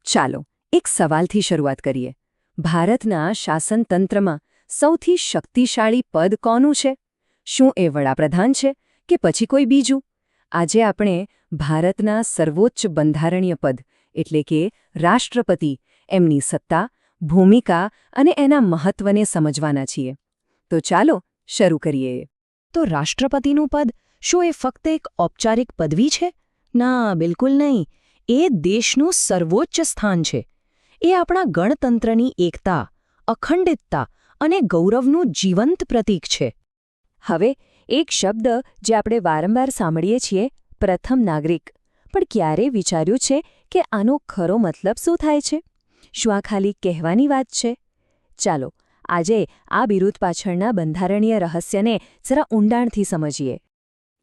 ચાલો એક સવાલથી શરૂઆત કરીએ. ભારતના શાસનતંત્રમાં સૌથી શક્તિશાળી પદ કોનું છે? શું એ વડાપ્રધાન છે કે પછી કોઈ બીજું? આજે આપણે ભારતના સર્વોચ્ચ બંધારણીય પદ એટલે કે રાષ્ટ્રપતિ, એમની સત્તા, ભૂમિકા અને એના મહત્વને સમજવાના છીએ. તો ચાલો શરૂ કરીએ. તો રાષ્ટ્રપતિનું પદ શું એ ફક્ત એક ઔપચારિક પદવી છે? ના, બિલકુલ નહીં. એ દેશનું સર્વોચ્ચ સ્થાન છે. એ આપણા ગણતંત્રની એકતા, અખંડિતતા અને ગૌરવનું જીવંત પ્રતીક છે. હવે એક શબ્દ જે આપણે વારંવાર સાંભળીએ છીએ, પ્રથમ નાગરિક. પણ ક્યારે વિચાર્યું છે કે આનો ખરો મતલબ શું થાય છે? શું આ ખાલી કહેવાની વાત છે? ચાલો આજે આ બિરુદ પાછળના બંધારણીય રહસ્યને જરા ઊંડાણથી સમજીએ.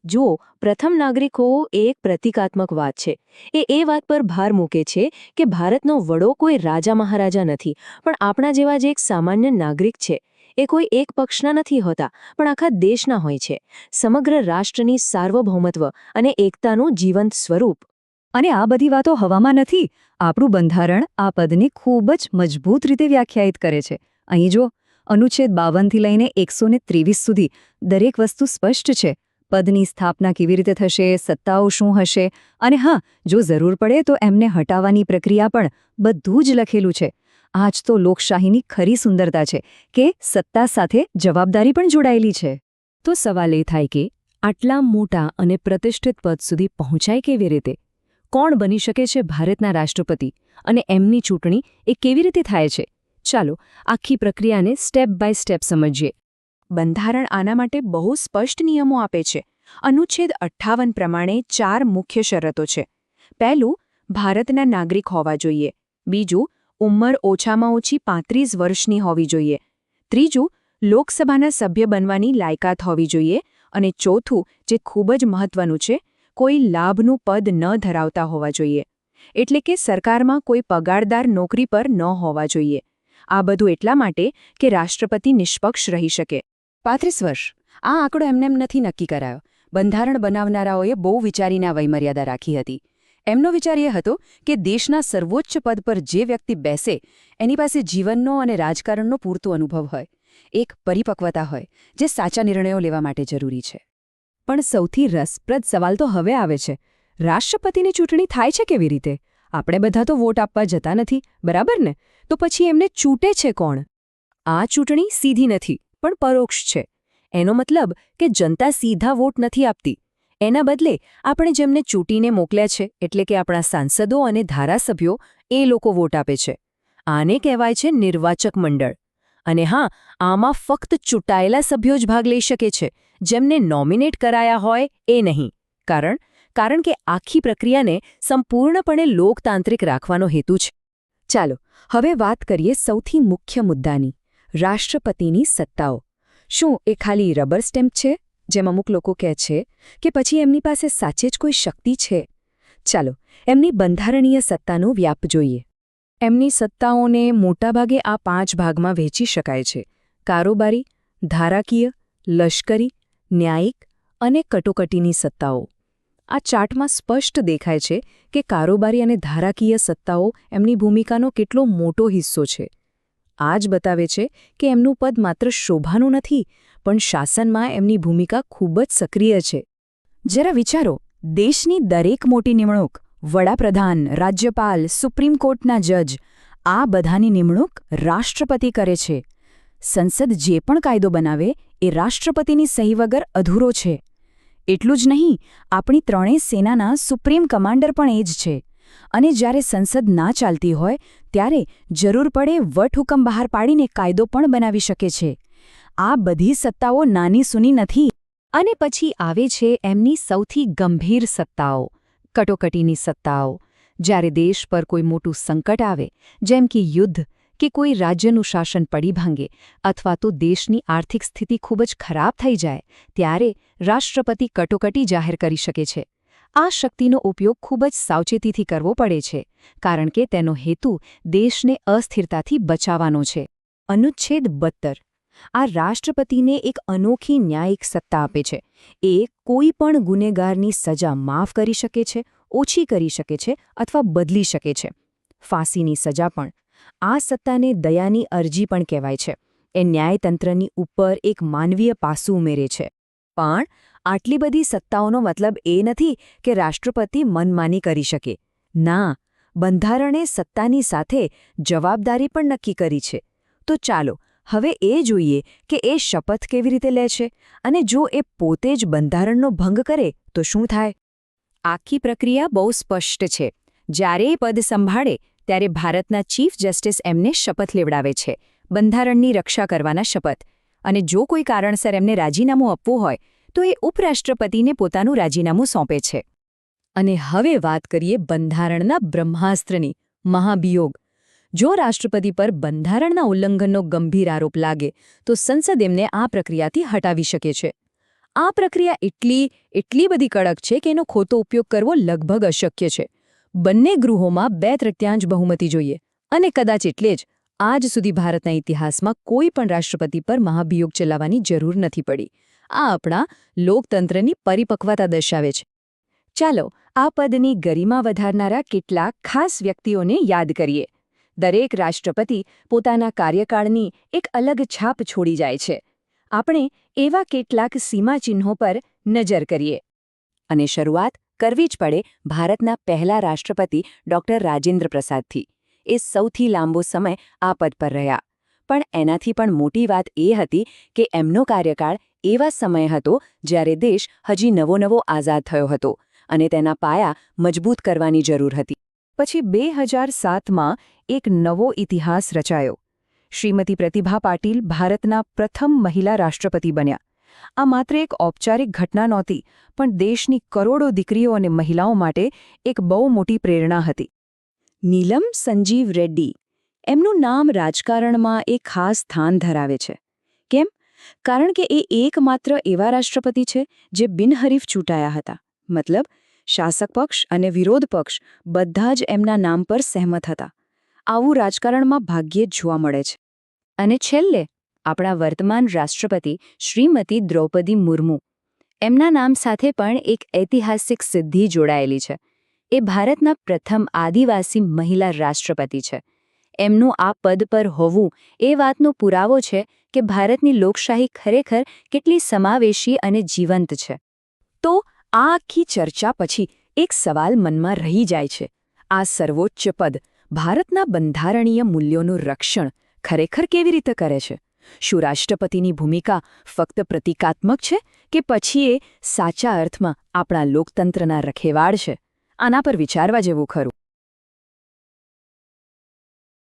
જુઓ, પ્રથમ નાગરિકો એક પ્રતિકાત્મક વાત છે. એ વાત પર ભાર મૂકે છે કે ભારતનો વડો કોઈ રાજા મહારાજા નથી, પણ આપણા જેવા જે એક સામાન્ય નાગરિક છે. એ કોઈ એક પક્ષના નથી હોતા, પણ આખા દેશના હોય છે. સમગ્ર રાષ્ટ્રની સાર્વભૌમત્વ અને એકતાનું જીવંત સ્વરૂપ. અને આ બધી વાતો હવામાં નથી. આપણું બંધારણ આ પદને ખૂબ જ મજબૂત રીતે વ્યાખ્યાયિત કરે છે. અહીં જો અનુચ્છેદ 52થી લઈને 123 સુધી દરેક વસ્તુ સ્પષ્ટ છે. પદની સ્થાપના કેવી રીતે થશે, સત્તાઓ શું હશે, અને હા, જો જરૂર પડે તો એમને હટાવવાની પ્રક્રિયા પણ બધું જ લખેલું છે. આ જ તો લોકશાહીની ખરી સુંદરતા છે કે સત્તા સાથે જવાબદારી પણ જોડાયેલી છે. તો સવાલ એ થાય કે આટલા મોટા અને પ્રતિષ્ઠિત પદ સુધી પહોંચાય કેવી રીતે? કોણ બની શકે છે ભારતના રાષ્ટ્રપતિ? અને એમની ચૂંટણી એ કેવી રીતે થાય છે? ચાલો આખી પ્રક્રિયાને સ્ટેપ બાય સ્ટેપ સમજીએ. બંધારણ આના માટે બહુ સ્પષ્ટ નિયમો આપે છે. અનુચ્છેદ 58 પ્રમાણે 4 મુખ્ય શરતો છે. પહેલું, ભારતના નાગરિક હોવા જોઈએ. બીજું, ઉંમર ઓછામાં ઓછી 35 વર્ષની હોવી જોઈએ. ત્રીજું, લોકસભાના સભ્ય બનવાની લાયકાત હોવી જોઈએ. અને ચોથું, જે ખૂબ જ મહત્વનું છે, કોઈ લાભનું પદ ન ધરાવતા હોવા જોઈએ. એટલે કે સરકારમાં કોઈ પગારદાર નોકરી પર ન હોવા જોઈએ. આ બધું એટલા માટે કે રાષ્ટ્રપતિ નિષ્પક્ષ રહી શકે. 35 વર્ષ. આ આંકડો એમનેમ નથી નક્કી કરાયો. બંધારણ બનાવનારાઓએ બહુ વિચારીને આ વયમર્યાદા રાખી હતી. એમનો વિચાર એ હતો કે દેશના સર્વોચ્ચ પદ પર જે વ્યક્તિ બેસે એની પાસે જીવનનો અને રાજકારણનો પૂરતો અનુભવ હોય, એક પરિપક્વતા હોય, જે સાચા નિર્ણયો લેવા માટે જરૂરી છે. પણ સૌથી રસપ્રદ સવાલ તો હવે આવે છે. રાષ્ટ્રપતિની ચૂંટણી થાય છે કેવી રીતે? આપણે બધા તો વોટ આપવા જતા નથી, બરાબર ને? તો પછી એમને ચૂંટે છે કોણ? આ ચૂંટણી સીધી નથી, પણ પરોક્ષ છે. એનો મતલબ કે જનતા સીધા વોટ નથી આપતી. એના બદલે આપણે જેમને ચૂંટીને મોકલ્યા છે, એટલે કે આપણા સાંસદો અને ધારાસભ્યો, એ લોકો વોટ આપે છે. આને કહેવાય છે નિર્વાચક મંડળ. અને હા, આમાં ફક્ત ચૂંટાયેલા સભ્યો જ ભાગ લઈ શકે છે. જેમને નોમિનેટ કરાયા હોય એ નહીં. કારણ કે આખી પ્રક્રિયાને સંપૂર્ણપણે લોકતાંત્રિક રાખવાનો હેતુ છે. ચાલો હવે વાત કરીએ સૌથી મુખ્ય મુદ્દાની, રાષ્ટ્રપતિની સત્તાઓ. શું એ ખાલી રબર સ્ટેમ્પ છે, જેમ અમુક લોકો કહે છે, કે પછી એમની પાસે સાચે જ કોઈ શક્તિ છે? ચાલો એમની બંધારણીય સત્તાનો વ્યાપ જોઈએ. એમની સત્તાઓને મોટાભાગે આ 5 ભાગમાં વહેંચી શકાય છે: કારોબારી, ધારાકીય, લશ્કરી, ન્યાયિક અને કટોકટીની સત્તાઓ. આ ચાર્ટમાં સ્પષ્ટ દેખાય છે કે કારોબારી અને ધારાકીય સત્તાઓ એમની ભૂમિકાનો કેટલો મોટો હિસ્સો છે. આ જ બતાવે છે કે એમનું પદ માત્ર શોભાનું નથી, પણ શાસનમાં એમની ભૂમિકા ખૂબ જ સક્રિય છે. જરા વિચારો, દેશની દરેક મોટી નિમણૂક, વડાપ્રધાન, રાજ્યપાલ, સુપ્રીમ કોર્ટના જજ, આ બધાની નિમણૂક રાષ્ટ્રપતિ કરે છે. સંસદ જે પણ કાયદો બનાવે એ રાષ્ટ્રપતિની સહી વગર અધૂરો છે. એટલું જ નહીં, આપણી ત્રણેય સેનાના સુપ્રીમ કમાન્ડર પણ એ જ છે. અને જ્યારે સંસદ ના ચાલતી હોય ત્યારે જરૂર પડે વટહુકમ બહાર પાડીને કાયદો પણ બનાવી શકે છે. આ બધી સત્તાઓ નાની સૂની નથી. અને પછી આવે છે એમની સૌથી ગંભીર સત્તાઓ, કટોકટીની સત્તાઓ. જ્યારે દેશ પર કોઈ મોટું સંકટ આવે, જેમ કે યુદ્ધ, કે કોઈ રાજ્યનું શાસન પડી ભાંગે, અથવા તો દેશની આર્થિક સ્થિતિ ખૂબ જ ખરાબ થઈ જાય, ત્યારે રાષ્ટ્રપતિ કટોકટી જાહેર કરી શકે છે. આ શક્તિનો ઉપયોગ ખૂબ જ સાવચેતીથી કરવો પડે છે, કારણ કે તેનો હેતુ દેશને અસ્થિરતાથી બચાવવાનો છે. અનુચ્છેદ 72 આ રાષ્ટ્રપતિને એક અનોખી ન્યાયિક સત્તા આપે છે. એ કોઈ પણ ગુનેગારની સજા માફ કરી શકે છે, ઓછી કરી શકે છે અથવા બદલી શકે છે. ફાંસીની સજા પણ. આ સત્તાને દયાની અરજી પણ કહેવાય છે. એ ન્યાયતંત્રની ઉપર એક માનવીય પાસું ઉમેરે છે. પણ આટલી બધી સત્તાઓનો મતલબ એ નથી કે રાષ્ટ્રપતિ મનમાની કરી શકે. ના, બંધારણે સત્તાની સાથે જવાબદારી પણ નક્કી કરી છે. તો ચાલો હવે એ જોઈએ કે એ શપથ કેવી રીતે લે છે, અને જો એ પોતે જ બંધારણનો ભંગ કરે તો શું થાય? આખી પ્રક્રિયા બહુ સ્પષ્ટ છે. જ્યારે એ પદ સંભાળે ત્યારે ભારતના ચીફ જસ્ટિસ એમને શપથ લેવડાવે છે, બંધારણની રક્ષા કરવાના શપથ. અને જો કોઈ કારણસર એમને રાજીનામું આપવું હોય તો એ ઉપરાષ્ટ્રપતિને પોતાનું રાજીનામું સોંપે છે. અને હવે વાત કરીએ બંધારણના બ્રહ્માસ્ત્રની, મહાભિયોગ. જો રાષ્ટ્રપતિ પર બંધારણના ઉલ્લંઘનનો ગંભીર આરોપ લાગે તો સંસદ એમને આ પ્રક્રિયાથી હટાવી શકે છે. આ પ્રક્રિયા એટલી બધી કડક છે કે એનો ખોટો ઉપયોગ કરવો લગભગ અશક્ય છે. બંને ગૃહોમાં 2/3 બહુમતી જોઈએ. અને કદાચ એટલે જ આજ સુધી ભારતના ઇતિહાસમાં કોઈ પણ રાષ્ટ્રપતિ પર મહાભિયોગ ચલાવવાની જરૂર નથી પડી. આ આપણા લોકતંત્રની પરિપક્વતા દર્શાવે છે. ચાલો આ પદની ગરિમા વધારનારા કેટલાક ખાસ વ્યક્તિઓને યાદ કરીએ. દરેક રાષ્ટ્રપતિ પોતાના કાર્યકાળની એક અલગ છાપ છોડી જાય છે. આપણે એવા કેટલાક સીમાચિહ્નો પર નજર કરીએ. અને શરૂઆત કરવી જ પડે ભારતના પહેલા રાષ્ટ્રપતિ ડૉક્ટર રાજેન્દ્ર પ્રસાદથી. એ સૌથી લાંબો સમય આ પદ પર રહ્યા. પણ એનાથી પણ મોટી વાત એ હતી કે એમનો કાર્યકાળ એવા સમય હતો જ્યારે દેશ હજી નવો આઝાદ થયો હતો અને તેના પાયા મજબૂત કરવાની જરૂર હતી. પછી 2007માં એક નવો ઇતિહાસ રચાયો. શ્રીમતી પ્રતિભા પાટીલ ભારતના પ્રથમ મહિલા રાષ્ટ્રપતિ બન્યા. આ માત્ર એક ઔપચારિક ઘટના નહોતી, પણ દેશની કરોડો દીકરીઓ અને મહિલાઓ માટે એક બહુ મોટી પ્રેરણા હતી. નીલમ સંજીવ રેડ્ડી. એમનું નામ રાજકારણમાં એક ખાસ સ્થાન ધરાવે છે. કેમ? કારણ કે એ એકમાત્ર એવા રાષ્ટ્રપતિ છે જે બિનહરીફ ચૂંટાયા હતા. મતલબ શાસક પક્ષ અને વિરોધ પક્ષ બધા જ એમના નામ પર સહેમત હતા. આવું રાજકારણમાં ભાગ્યે જ જોવા મળે છે. અને છેલ્લે આપણા વર્તમાન રાષ્ટ્રપતિ શ્રીમતી દ્રૌપદી મુર્મુ. એમના નામ સાથે પણ એક ઐતિહાસિક સિદ્ધિ જોડાયેલી છે. એ ભારતના પ્રથમ આદિવાસી મહિલા રાષ્ટ્રપતિ છે. એમનું આ પદ પર હોવું એ વાતનો પુરાવો છે કે ભારતની લોકશાહી ખરેખર કેટલી સમાવેશી અને જીવંત છે. તો આ આખી ચર્ચા પછી એક સવાલ મનમાં રહી જાય છે. આ સર્વોચ્ચ પદ ભારતના બંધારણીય મૂલ્યોનું રક્ષણ ખરેખર કેવી રીતે કરે છે? શું રાષ્ટ્રપતિની ભૂમિકા ફક્ત પ્રતિકાત્મક છે કે પછી એ સાચા અર્થમાં આપણા લોકતંત્રના રખેવાળ છે? આના પર વિચારવા જેવું ખરું.